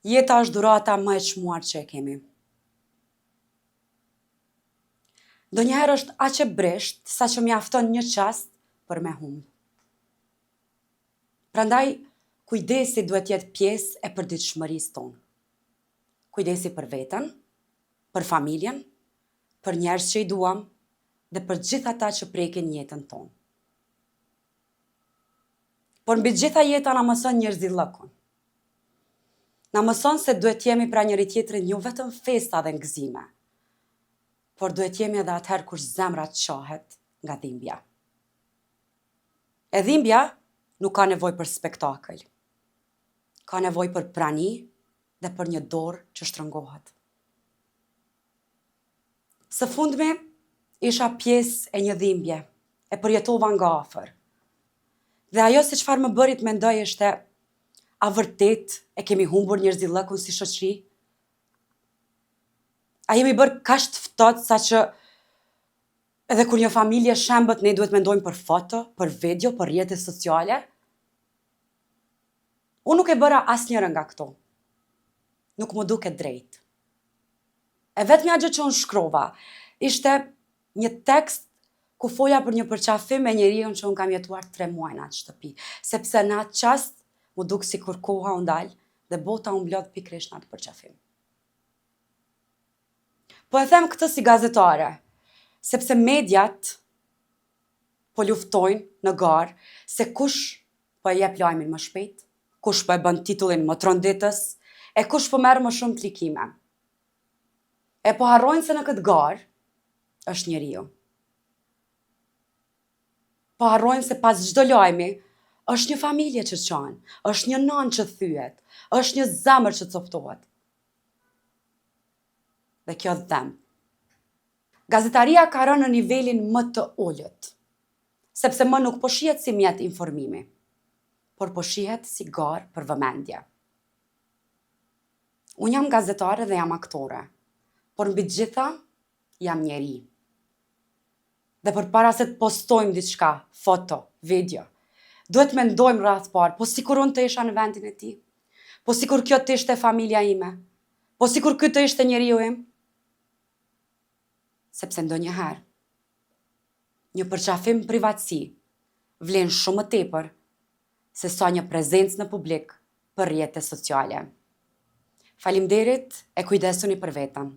Jeta është dhurata më e çmuar që e kemi. Ndonjëherë është aq e bresht sa që mjafton një çast për me humbë. Prandaj, kujdesi duhet jetë pjesë e përditshmërisë tonë. Kujdesi për veten, për familjen, për njerëz që i duam dhe për gjithë ata që prekin jetën tonë. Por mbi gjitha jeta na mëson njerëzillëkun. Na mëson se duhet jemi pra njëri tjetrit jo vetëm festa dhe ngëzime, por duhet jemi edhe atëherë kur zemra qahet nga dhimbja. E dhimbja nuk ka nevojë për spektakël. Ka nevojë për prani dhe për një dorë që shtrëngohet. Së fundmi, isha pjesë e një dhimbje, e përjetova nga afër. Dhe ajo se çfarë më bëri të mendoj ishte, a vërtet e kemi humbur njerëzillëkun si shoqëri? A jemi bërë kaq të ftohtë sa që edhe kur një familje shembët ne duhet mendojmë për foto, për video, për rrjete sociale? Unë nuk e bëra asnjëra nga këto. Nuk më duket drejt. E vetmja gjë që unë shkrova ishte një tekst ku folja për një përqafim me njeriun që unë kam jetuar 3 muaj në atë shtëpi, sepse në atë çast mu duk sikur koha u ndal dhe bota u mblodh pikërisht në atë përqafim. Po e them këtë si gazetare, sepse mediat po luftojnë në garë se kush po e jep lajmin më shpejt, kush po e bën titullin më tronditës, e kush po merr më shumë klikime. E po harrojnë se në këtë garë është njeriu. Po harrojnë se pas çdo lajmi është një familje që çon, është një nanë që thyet, është një zemër që coptohet. Dhe kjo dhem. Gazetaria ka rënë në nivelin më të ulët, sepse më nuk po shihet si mjet informimi, por po shihet si garë për vëmendje. Unë jam gazetare dhe jam aktore, por mbi gjitha jam njeri. Dhe përpara se të postojmë diçka, foto, video, duhet mendojmë rreth parë, po sikur unë të isha në vendin e tij, po sikur kjo të ishte familja ime, po sikur ky të ishte njeriu im. Sepse ndonjëherë, një përqafim privatësi vlen shumë më tepër se sa një prezencë në publik për rrjete sociale. Faleminderit e kujdesuni për veten.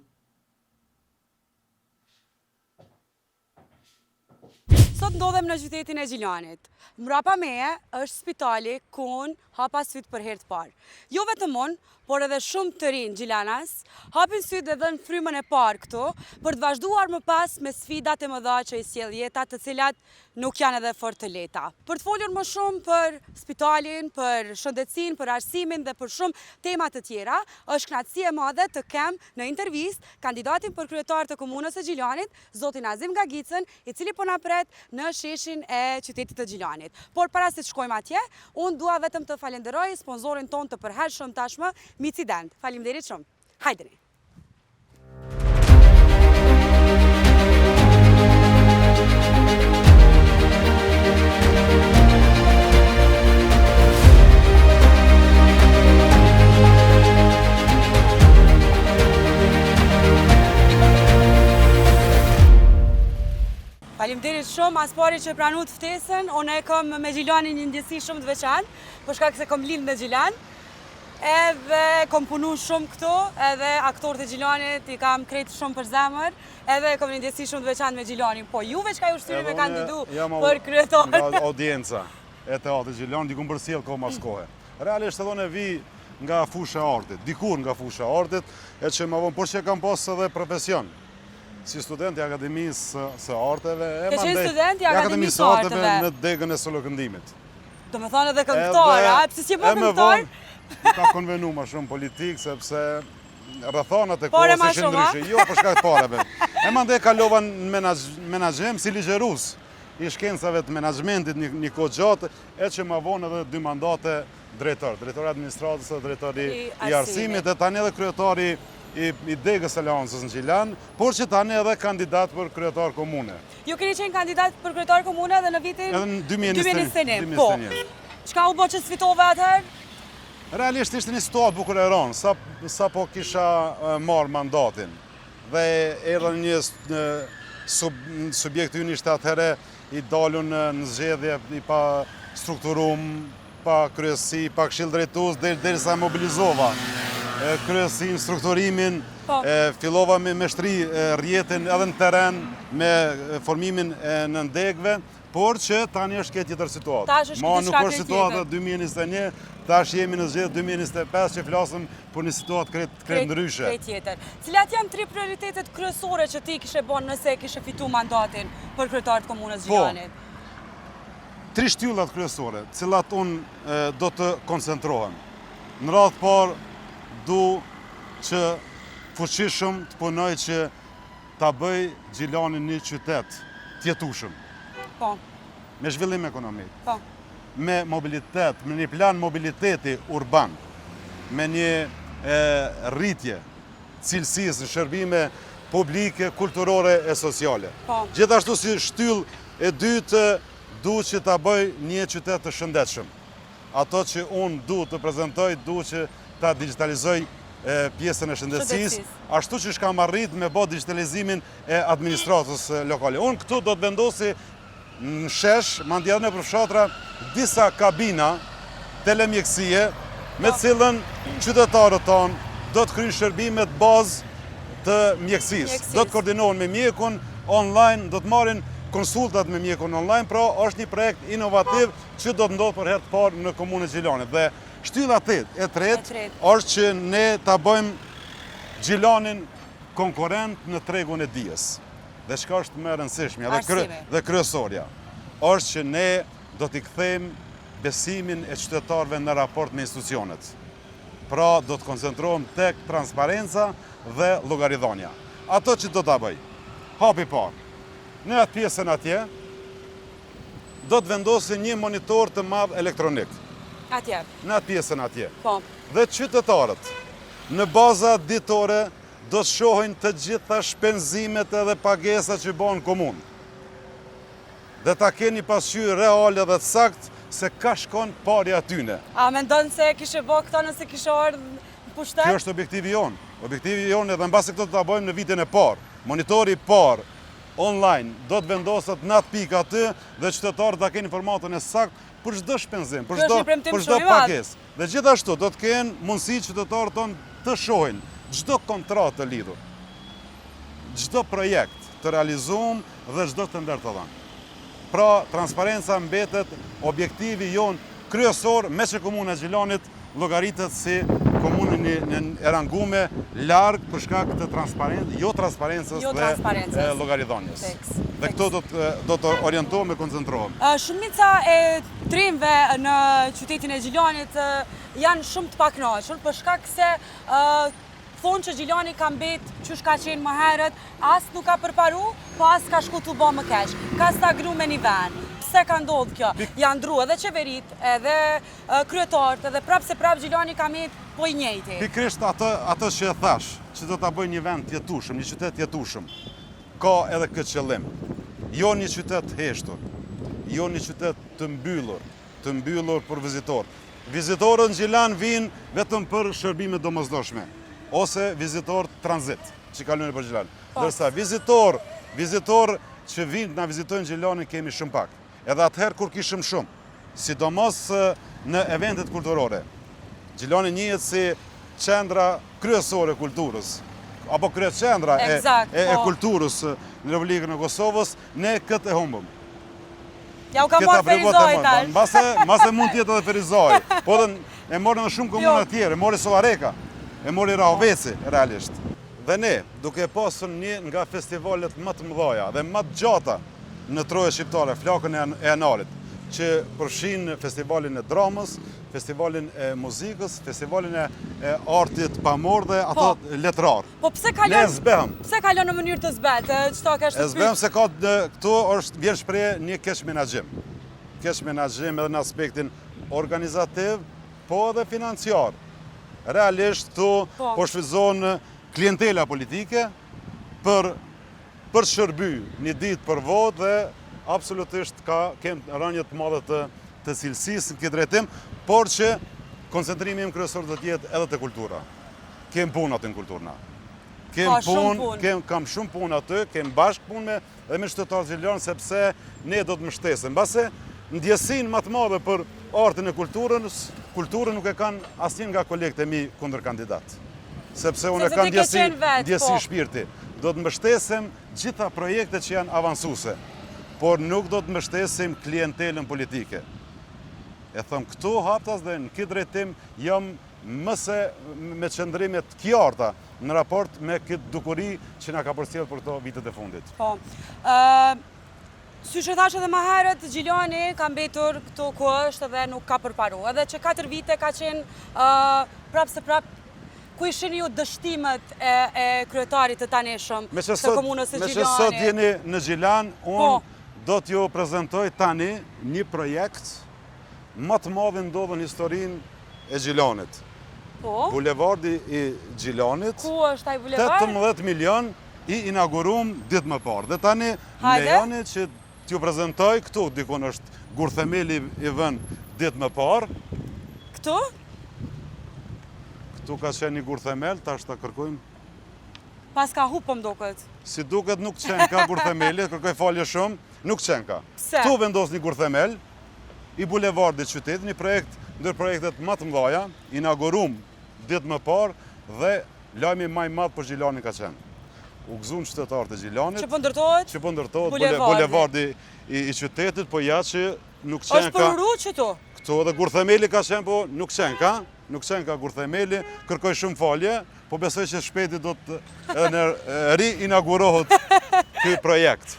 Sot ndodhem në qytetin e Gjilanit. Mbrapa meje është spitali ku unë hapa syt për herë të parë. Jo vetëm unë, por edhe shumë të rinë Gjilanas, hapin syt dhe dhënë frymën e parë këtu, për të vazhduar më pas me sfidat e mëdha që i sjell jeta, të cilat nuk janë edhe fort të lehta. Për të folur më shumë për spitalin, për shëndetësinë, për arsimin dhe për shumë tema të tjera, është kënaqësi e madhe të kem në intervistë kandidatin për kryetar të komunës së Gjilanit, zotin Azim Gagicën, i cili po na pret në sheshin e qytetit të Gjilanit. Por para se të shkojmë atje, unë dua vetëm të falenderoj sponsorin ton të përhershëm tashmë, Micident. Faleminderit shumë. Hajdeni. Faleminderit shumë, as pari që pranut ftesën, unë e kam me Gjilanin një ndjesi shumë të veçantë, për shkak se kam lind në Gjilan, edhe kam punu shumë këtu, edhe aktorët e Gjilanit i kam krejt shumë për zemër, edhe kam një ndjesi shumë të veçantë me Gjilanin. Po juve çka ju shtyri me kandidu për kryetar? Nga audienca e teatrit Gjilan, diku mbërsiell kohë mas kohe. Realisht edhe unë vi nga fusha e artit, dikur nga fusha e artit, e që më vonë, por që kam pas edhe profesion. Si student i Akademisë së Arteve, Ke qenë student i Akademisë së Arteve në degën e solokëndimit. Do me thonë edhe këngëtar, a? Pse si po këngëtar? Ka konvenu ma shumë politik, sepse rrethonat e kohës ishin ndryshe. Jo, për shkak të pareve. E mandej kalova në menaxhem si ligjërues i shkencave të menaxhmentit një kohë gjatë, e që ma vonë edhe 2 mandate drejtor. Drejtori administratës dhe drejtori i arsimit, e tani edhe kryetari i degës Aleancës në Gjilan, por që tani edhe kandidat për kryetar komune. Ju keni qenë kandidat për kryetar komune edhe në vitin 2021. Po, çka u bë që sfitove atëherë? Realisht ishte një situatë bukur e rënë, sa po kisha marrë mandatin. Dhe erdhën një subjekt ynë ishte atëhere i dalun në zgjedhje i pa strukturum, pa kryesi, pa këshill drejtues, derisa mobilizova kryesin, strukturimin, fillova me shtri rjetin edhe në teren, me formimin në ndegve, por që tani është këtë tjetër situatë. Ma nuk është situata 2021, tash jemi në zgjedhje 2025 që flasëm për një situatë krejt ndryshe. Cilat janë 3 prioritetet kryesore që ti kishe bon nëse kishe fitu mandatin për kryetarët komunës Gjiljanit? 3 shtyllat kryesore, cilat unë do të koncentrohem. Në radhë parë, du që fuqishëm të punoj që ta bëj Gjilanin një qytet tjetushëm. Po. Me zhvillim ekonomik. Po. Me mobilitet, me një plan mobiliteti urban, me një rritje cilësisë në shërbime publike, kulturore e sociale. Po. Gjithashtu si shtyll e dytë, du që ta bëj një qytet të shëndetshëm. Ato që unë du të prezentoj, du që ta digitalizoj pjesën e shëndetësisë, ashtu që shkam arrit me bë digitalizimin e administratës lokale. Unë këtu do të vendosi në shesh, mandja në përfshatra, disa kabina telemjekësie, me cilën qytetarët tonë do të kryjnë shërbimet bazë të mjekësisë. Do të koordinohen me mjekun online, do të marrin konsultat me mjekun online, pra është një projekt inovativ që do të ndodhë për herë të parë në komunën e Gjilanit. Dhe shtylla e tretë është që ne ta bëjmë Gjilanin konkurent në tregun e dijes. Dhe çka është më e rëndësishme dhe kryesorja, është që ne do t'i kthejmë besimin e qytetarëve në raport me institucionet. Pra do të koncentrohem tek transparenca dhe llogaridhënia. Ato që do ta bëj. Hapi parë. Në atë pjesën atje do të vendosë një monitor të madh elektronik. Atje. Në atë pjesën atje. Po. Dhe qytetarët në baza ditore do të shohin të gjitha shpenzimet edhe pagesat që bëhen komunë. Dhe ta keni pasqyrë reale dhe të saktë se ka shkon parja atyne. A mendon se kishe bë këto nëse kishe ardhur në pushtet? Kjo është objektivi jonë. Objektivi jonë edhe mbasi këto të ta bëjmë në vitin e parë. Monitori i parë online do të vendoset në atë pikë aty dhe qytetarët ta kenë informatën e saktë për çdo shpenzim, për çdo pagesë. Dhe gjithashtu do të kenë mundësi qytetarët tonë të shohin çdo kontratë të lidhur, çdo projekt të realizuar dhe çdo tender të dhënë. Pra, transparenca mbetet objektivi jonë kryesor me që komuna e Gjilanit llogaritet si komunë e rangume larg për shkak të transparencës dhe llogaridhënies. Dhe këto do të orientohem e koncentrohem. Shumica e trimëve në qytetin e Gjilanit janë shumë të pakënaqur për shkak se thonë që Gjilani ka mbet qysh ka qenë më herët, as nuk ka përparu, po as ka shku të bë më keq. Ka stagnu me një vend. Pse ka ndodhë kjo? Janë ndru edhe qeverit, edhe kryetarët, edhe prapë Gjilani ka mbet po i njëjti. Pikrisht atë që e thash, që do ta bëj një vend tjetushëm, një qytet tjetushëm, ka edhe këtë qëllim. Jo një qytet heshtur, jo një qytet të mbyllur për vizitor. Vizitorët në Gjilan vinë vetëm për shërbime domosdoshme, ose vizitor tranzit që kalojnë për Gjilan. Dërsa vizitor që vinë na vizitojnë Gjilanin kemi shumë pak. Edhe atëherë kur kishëm shumë, sidomos në eventet kulturore. Gjilani njihet si qendra kryesore e kulturës, apo kryeqendra e kulturës në Republikën e Kosovës, ne këtë e humbëm. Ja u ka marrë Ferizoj tash. Mbase mund tjetë edhe Ferizoj, po dhe e morë në shumë komuna tjere, e mori Sovareka, e mori Rahoveci, realisht. Dhe ne, duke pasur një nga festivalet më të mëdhaja dhe më të gjata në troje shqiptare, Flakën e Anarit, që përfshin festivalin e dramës, festivalin e muzikës, festivalin e artit pamor dhe ato letrar. Po pse kalon në mënyrë të zbetë? E zbehem se këtu vjen shprehje një keq menaxhim. Keq menaxhim edhe në aspektin organizativ, po edhe financiar. Realisht këtu po shfrytëzohen klientela politike për të shërby një ditë për votë dhe absolutisht kemë rënje të madhe të cilësisë në këtë drejtim, por që koncentrimi im kryesor do të jetë edhe te kultura. Kem punë aty në kulturë na. Kam shumë punë aty, kem bashkë punë edhe me qytetarët gjilanë, sepse ne do të mbështesim. Mbase ndjesinë më të madhe për artin e kulturën nuk e kanë asnjë nga kolegët e mi kundër kandidat. Sepse unë kam ndjesi shpirti. Do të mbështesim gjitha projekte që janë avansuese, por nuk do të mbështesim klientelën politike. E thëm këtu haptas dhe në këtë drejtim jam mëse me qëndrimet kjarta në raport me këtë dukuri që na ka përcjellë për këto vitet e fundit. Po. Si që thashë edhe më herët, Gjilani ka mbetur këtu ku është dhe nuk ka përparu. Edhe që 4 vite ka qenë prapë se prapë ku ishin ju dështimet e kryetarit të tanishëm të komunës së Gjilanit. Me që sot jeni në Gjilan, unë do t'ju prezentoj tani një projekt më të madh ndodhur në historinë e Gjilanit. Po? Bulevardi i Gjilanit. Ku është ai bulevard? 18 milion i inaugurum ditë më parë. Dhe tani lejoni që t'ju prezentoj këtu, dikun është gurthemeli i vënë ditë më parë. Këtu? Këtu ka qenë një gurthemel, tash ta kërkojmë. Pas ka hupë më duket. Si duket nuk qenë ka gurthemeli, kërkoj falje shumë, nuk qenë ka. Pse? Këtu vendos një gurthemel i bulevardit qytetit, një projekt ndër projektet më të mëdha, inaugurum ditë më parë dhe lajmi më i madh për Gjilanin ka qenë. U gëzuan qytetarët e Gjilanit. Që po ndërtohet? Që po ndërtohet bulevardi i qytetit, po ja që nuk qenë ka. Është për uru këtu? Këtu edhe gurthemeli ka qenë, po nuk qenë ka. Nuk qenë ka gurthemeli, kërkoj shumë falje, po besoj që shpejti do të ri-inaugurohet ky projekt.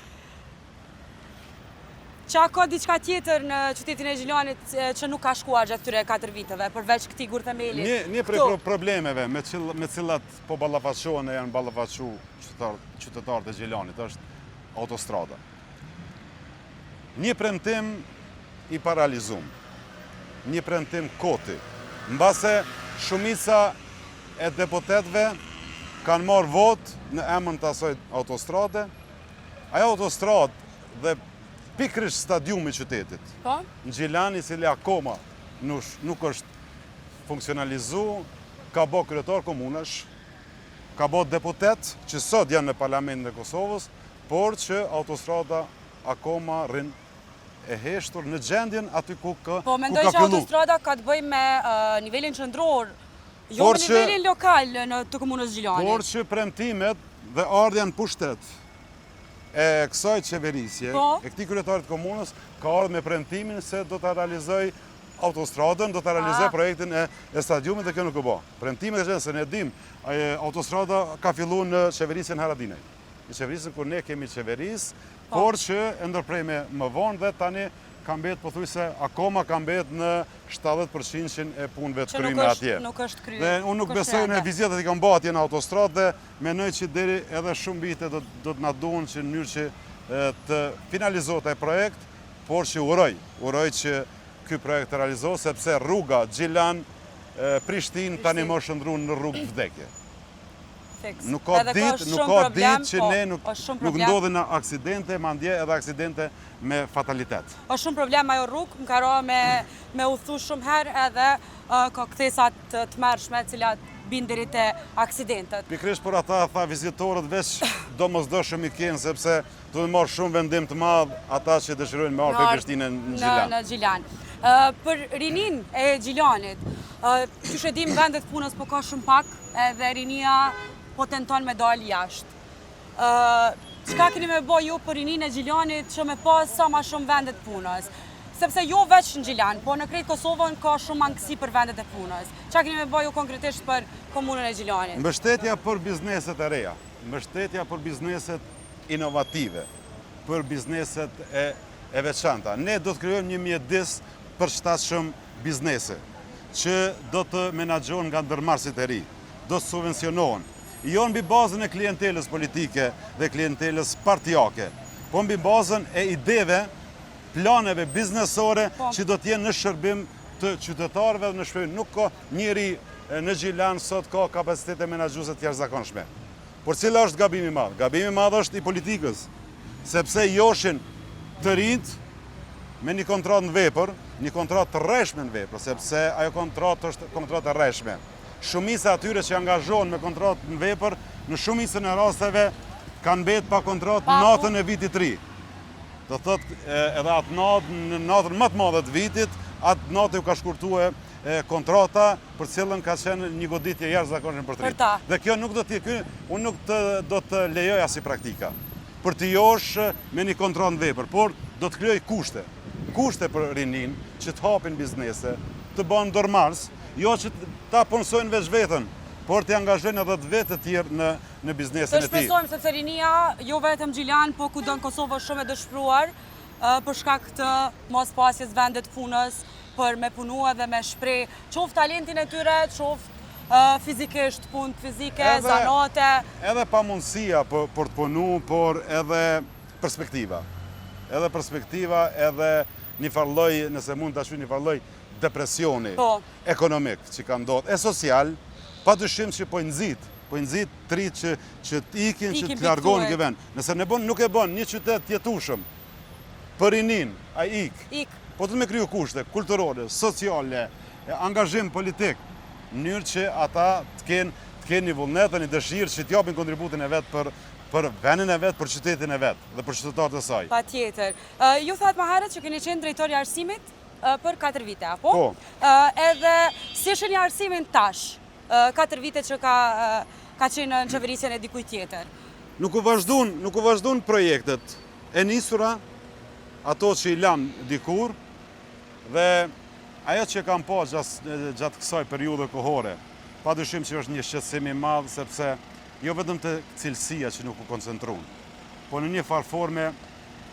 Qa ka diçka tjetër në qytetin e Gjilanit që nuk ka shkuar gjatë këtyre 4 viteve, përveç këtij gurthemeli? Një prej problemeve me cilat po ballafaqohen e janë ballafaqu qytetarët e Gjilanit është autostrada. Një premtim i paralizum, një premtim koti, mbase shumica e deputetëve kanë marrë vot në emër të asaj autostrade. Ajo autostradë dhe pikërisht stadiumi i qytetit. Po? Në Gjilan, i cili akoma nuk është funksionalizuar, ka bë kryetar komunash, ka bë deputet që sot janë në Parlamentin e Kosovës, por që autostrada akoma rrin e heshtur në gjendjen aty ku ka filluar. Po mendoj që autostrada ka të bëjë me nivelin qendror, jo me nivelin lokal të komunës Gjilanit. Por që premtimet dhe ardhja në pushtet e kësaj qeverisje, e këtij kryetarit të komunës, ka ardhur me premtimin se do ta realizoj autostradën, do ta realizoj projektin e stadiumit dhe kjo nuk u bë. Premtimet e qenë se ne dim, autostrada ka filluar në qeverisjen Haradinaj. Në qeverisjen kur ne kemi qeverisë, por që e ndërprej më vonë dhe tani ka mbet pothuajse akoma ka mbet në 70% e punëve të kryme atje. Nuk është kryer. Dhe unë nuk besoj në vizitat i kam bë atje në autostradë dhe mendoj që deri edhe shumë vite do të na duhen që në mënyrë që të finalizohet ai projekt, por që uroj që ky projekt të realizohet sepse rruga Gjilan Prishtinë tani më shndruan në rrugë vdekje. Nuk ka ditë që ne nuk ndodhin aksidente, mandje edhe aksidente me fatalitet. Është shumë problem ajo rrugë, më ka rënë me udhëtu shumë herë edhe ka kthesa të tmerrshme të cilat bin deri te aksidentet. Pikërisht për ata tha vizitorët veç domosdoshëm i kenë sepse do të marrë shumë vendim të madh ata që dëshirojnë me ardhur për Prishtinën në Gjilan. Në Gjilan. Për rinin e Gjilanit, qysh e dim vendet punës po ka shumë pak edhe rinia po tenton me dalë jashtë. Çka keni me bë ju për rinin e Gjilanit që me pas sa ma shumë vendet punës? Sepse jo veç në Gjilan, po në krejt Kosovën ka shumë mangësi për vendet e punës. Çka keni me bë ju konkretisht për komunën e Gjilanit? Mbështetja për bizneset e reja, mbështetja për bizneset inovative, për bizneset e veçanta. Ne do të krijojmë një mjedis përshtatshëm biznese që do të menaxhohen nga ndërmarrësit e ri, do të subvencionohen. Jo mbi bazën e klientelës politike dhe klientelës partijake, po mbi bazën e ideve, planeve biznesore që do të jenë në shërbim të qytetarëve dhe në shërbim. Nuk ka njëri në Gjilan sot ka kapacitete menaxhuese të jashtëzakonshme. Por cila është gabimi i madh? Gabimi i madh është i politikës, sepse joshin të rinjt me një kontratë në vepër, një kontratë të rreshme në vepër, sepse ajo kontratë është kontratë e rreshme. Shumica atyre që angazhohen me kontratë në vepër, në shumicën e rasteve kanë mbet pa kontratë natën e vitit të ri. Do thotë edhe atë natë, në natën më të madhe të vitit, atë natë u ka shkurtuar kontrata për cilën ka qenë një goditje jashtëzakonshme për të rinj. Dhe kjo nuk do të unë nuk do të lejoja si praktika. Për të josh me një kontratë në vepër, por do të krijoj kushte për rinin që të hapin biznese, të bënë dormars, jo që ta punësojnë veç veten, por të angazhojnë edhe të vetë të tjerë në biznesin e tij. Të shpresojmë sepse rinia, jo vetëm Gjilan, po kudo në Kosovë është shumë e dëshpëruar për shkak të mos pasjes vende të punës, për me punua dhe me shpreh qoftë talentin e tyre, qoftë fizikisht, punë fizike, zanate. Edhe pa mundësia për të punu, por edhe perspektiva. Edhe një farloj, nëse mund të ashu një farloj depresioni ekonomik që ka ndodhur, e social, pa dyshim që po i nxit trit që t'ikin, që të largohen nga vend. Nëse nuk e bën një qytet tjetueshëm për rinin, ai ik. Po të me kriju kushte kulturore, sociale, angazhim politik, në mënyrë që ata të kenë një vullnet dhe një dëshirë që t'japin kontributin e vetë për vendin e vetë, për qytetin e vetë dhe për qytetarët e saj. Patjetër. Ju thatë më herët që keni qenë drejtori i arsimit për 4 vite, apo? Po. Edhe si shihni arsimin tash, 4 vite që ka qenë në qeverisjen e dikujt tjetër? Nuk u vazhdon projektet e nisura, ato që i lanë dikur, dhe ajo që kam pa gjatë kësaj periudhe kohore, pa dyshim që është një shqetësim i madh, sepse jo vetëm të cilësia që nuk u koncentrun, po në një farforme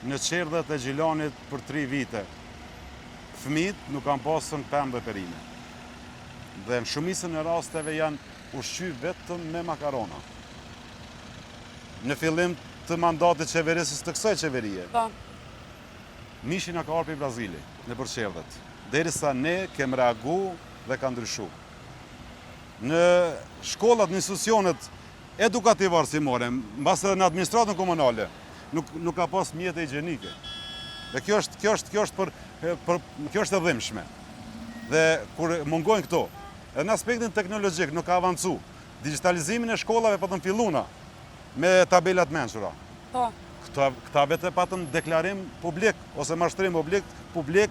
në qerdhet e Gjilanit për 3 vite, fëmijët nuk kanë pasur pemë dhe perime. Dhe në shumicën e rasteve janë ushqyer vetëm me makarona. Në fillim të mandatit qeverisës të kësaj qeverie. Mishi na ka ardhur i Brazili në përqerdhet, derisa ne kem reagu dhe ka ndryshu. Në shkollat, në institucionet edukative arsimore, mbas edhe në administratën komunale, nuk ka pas mjete higjienike. Dhe kjo është e dhimbshme. Dhe kur mungojnë këto, edhe në aspektin teknologjik nuk ka avancu. Digitalizimin e shkollave patëm filluna me tabelat mençura. Po. Këta vete patëm deklarim publik, ose mashtrim publik,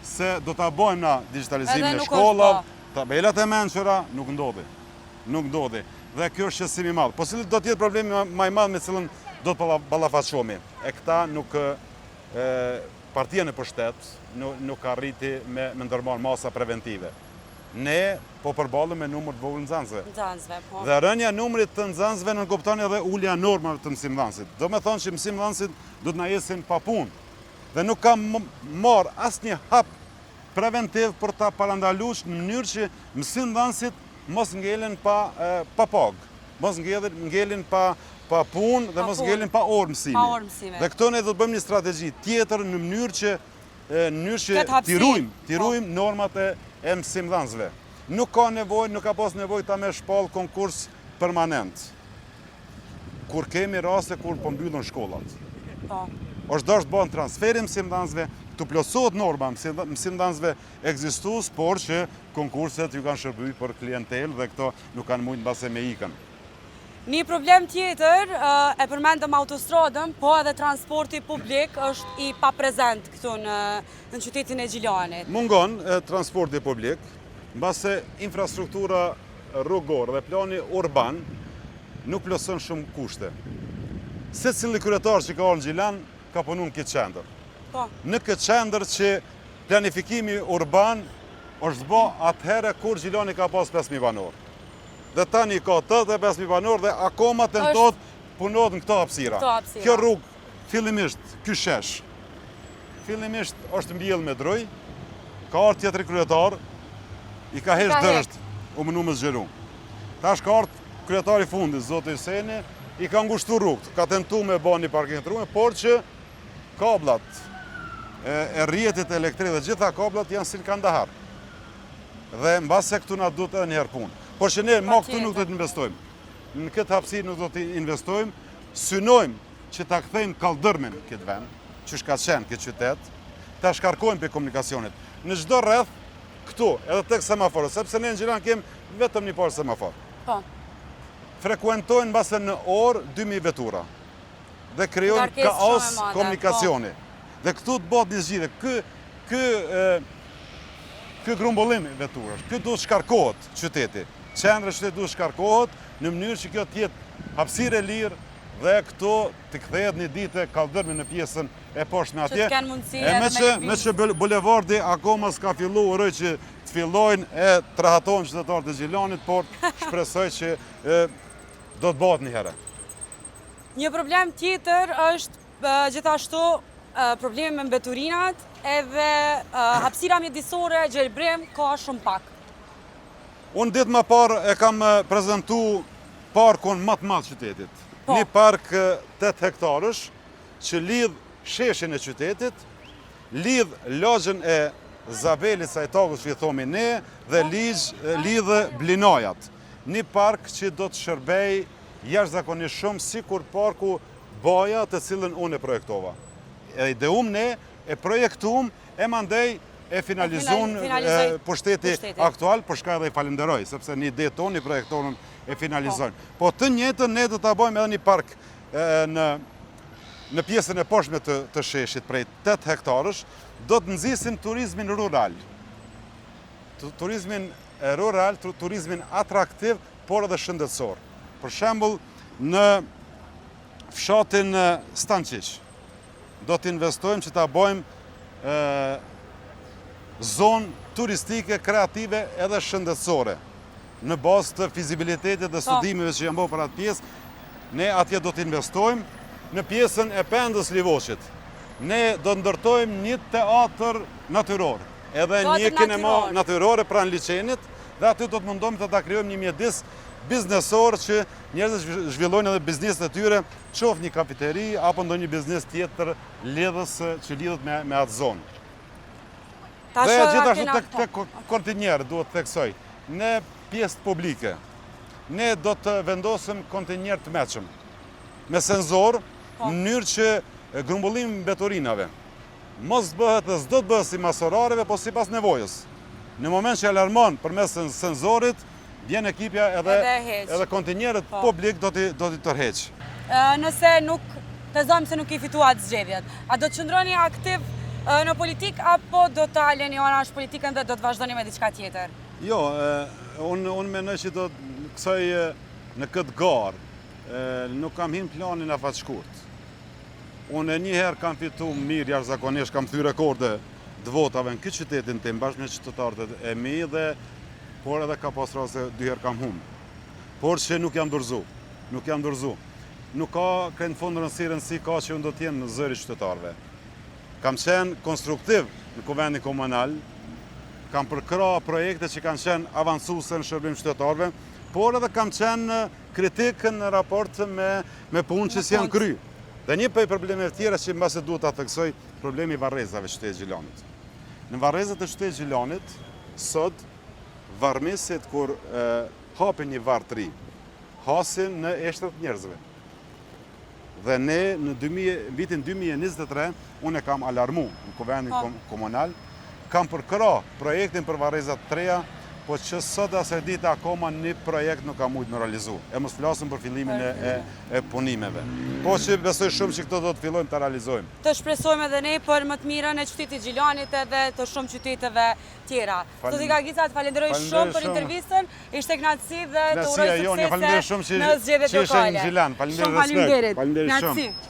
se do të bojmë na digitalizimin e shkollave, tabelat e mençura, nuk ndodhi. Dhe kjo është shqetësim i madh. Po cili do të jetë problemi më i madh me cilën do të ballafaqohemi? E këta partia në pushtet nuk arriti me ndërmarrë masa preventive. Ne po përballemi me numër të vogël nxënësve. Po. Dhe rënja numrit të nxënësve në kupton edhe ulja normave të mësimdhënësit. Do me thonë që mësimdhënësit do të na jesin pa punë. Dhe nuk kam marrë asnjë hap preventiv për ta parandaluar në mënyrë që mësimdhënësit mos ngelen pa pagë, mos ngelin pa punë dhe mos ngelin pa orë mësimi. Dhe këto ne do të bëjmë një strategji tjetër në mënyrë që t'irujmë normat e mësimdhënësve. Nuk ka pas nevojë ta me shpall konkurs permanent. Kur kemi raste kur po mbyllën shkollat. Është dashur të bëhen transferi mësimdhënësve, të plotësohet norma mësimdhënësve ekzistues, por që konkurset ju kanë shërbyer për klientelë dhe këto nuk kanë mujtë mbase me ikën. Një problem tjetër, e përmendëm autostradën, po edhe transporti publik është i paprezent këtu në qytetin e Gjilanit. Mungon transporti publik, mbase infrastruktura rrugore dhe plani urban nuk plotëson shumë kushte. Secili kryetar që ka ardhur në Gjilan ka punu në këtë qendër. Në këtë qendër që planifikimi urban është bë atëherë kur Gjilani ka pas 5.000 banor. Dhe tani ka 85.000 banor dhe akoma tentohet punohet në këto hapësira. Kjo rrugë, fillimisht, ky shesh, fillimisht është mbjellë me droj, ka ardhur tjetër kryetar, i ka hesh dërsht, u mënu me zgjeru. Tash ka ardhur kryetari fundit, zoti Hyseni, i ka ngushtu rrugët, ka tentu me bë një parking të rrugë, por që kablat e rrjetit elektrik dhe gjitha kablat janë si në Kandahar. Dhe mbase këtu na duhet edhe njëherë punë. Por që ne këtu nuk do të investojmë. Në këtë hapësirë nuk do të investojmë, synojmë që ta kthejmë kaldërmin këtë vend, që ka qenë këtë qytet, ta shkarkojmë për komunikacionit. Në çdo rreth, këtu, edhe tek semaforët, sepse ne në Gjilan kemi vetëm një parë semafor. Po. Frekuentojnë mbase në orë 2000 vetura dhe krijojnë kaos komunikacioni. Dhe këtu të bëhet një zgjidhje. Ky grumbullim i veturash, ky duhet shkarkohet qyteti. Qendra e qytetit duhet shkarkohet në mënyrë që kjo të jetë hapësirë e lirë dhe këtu të kthehet një ditë kaldërmi në pjesën e poshtme atje. Që të kenë mundësi edhe me që bulevardi akoma s'ka fillu, uroj që të fillojnë e të rahatojnë qytetarët e Gjilanit, por shpresoj që do të bëhet një herë. Një problem tjetër është gjithashtu problemi me mbeturinat edhe hapësira mjedisore, gjelbrim, ka shumë pak. Unë ditë më parë e kam prezentu parkun më të madh qytetit. Një park 8 hektarësh që lidh sheshin e qytetit, lidh lagjën e Zavelit sa i tagës që i thomi ne dhe lidh Blinajat. Një park që do të shërbej jashtëzakonisht shumë sikur parku Baja të cilën unë e projektova. E ideum ne, e projektum, e mandej e finalizun pushteti aktual, për shka edhe i falenderoj, sepse një ide tonë, një projektorën e finalizojnë. Po të njëjtën ne do të bëjmë edhe një park në pjesën e poshtme të sheshit, prej 8 hektarësh, do të nxisim turizmin rural. Turizmin rural, turizmin atraktiv, por edhe shëndetësor. Për shembull, në fshatin Stanqiq, do të investojmë që ta bëjmë zonë turistike, kreative edhe shëndetësore. Në bazë të fizibilitetit dhe studimeve që janë bërë për atë pjesë, ne atje do të investojmë në pjesën e Pendës Livoqit. Ne do të ndërtojmë një teatr natyror, edhe një kinema natyrore pranë liçenit, dhe aty do të mundohemi të ta krijojmë një mjedis biznesor që njerëzit zhvillojnë edhe biznesin e tyre, qoftë një kafeteri apo ndonjë biznes tjetër lidhës që lidhet me atë zonë. Dhe gjithashtu tek kontinjer duhet të theksoj, në pjesë publike, ne do të vendosim kontinjer të meqëm, me senzor, në mënyrë që grumbullimi mbetorinave mos bëhet dhe s'do të bëhet si masorareve, po sipas nevojës. Në moment që alarmon përmes senzorit, vjen ekipja edhe kontinjerët publik do t'i tërheq. Nëse nuk të zonë se nuk i fituat zgjedhjet, a do të qëndroni aktiv në politik, apo do të aleni anash politikën dhe do të vazhdoni me diçka tjetër? Jo, unë menoj që do të kësoj në këtë garë, nuk kam hin planin afat shkurt. Unë njëherë kam fitu mirë jashtëzakonisht, kam thy rekorde të votave në këtë qytetin tim bashkë me qytetarët e mi dhe por edhe ka pas rase 2 herë kam humbë. Por që nuk jam dorëzu. Nuk ka kënë fundë rëndësi ka që unë do t'jenë në zëri qytetarëve. Kam qenë konstruktiv në kuvendin komunal, kam përkra projekte që kanë qenë avancuese në shërbim qytetarëve, por edhe kam qenë kritik në raport me punë që s'janë kry. Dhe një për problemeve tjera që mbase duhet ta theksoj, problemi i varrezave qytetit Gjilanit. Në varrezat e qytetit Gjilanit, sot varrëmesit kur hapin një varr të ri, hasin në eshtrat njerëzve. Dhe ne në vitin 2023, unë e kam alarmu në kuvendin komunal, kam përkra projektin për varrezat të reja, po që sot asaj dite akoma një projekt nuk ka mujtë në realizu. E mos flasim për fillimin e punimeve. Po që besoj shumë që këto do të fillojmë të realizojmë. Të shpresojmë edhe ne për më të mirën e qytetit Gjilanit edhe të shumë qyteteve tjera. Zoti Gagica, të falenderoj shumë për intervistën, ishte kënaqësi dhe të uroj suksese në zgjedhjet lokale. Falenderoj shumë që ishe në Gjilan. Falenderoj respekt. Falenderit.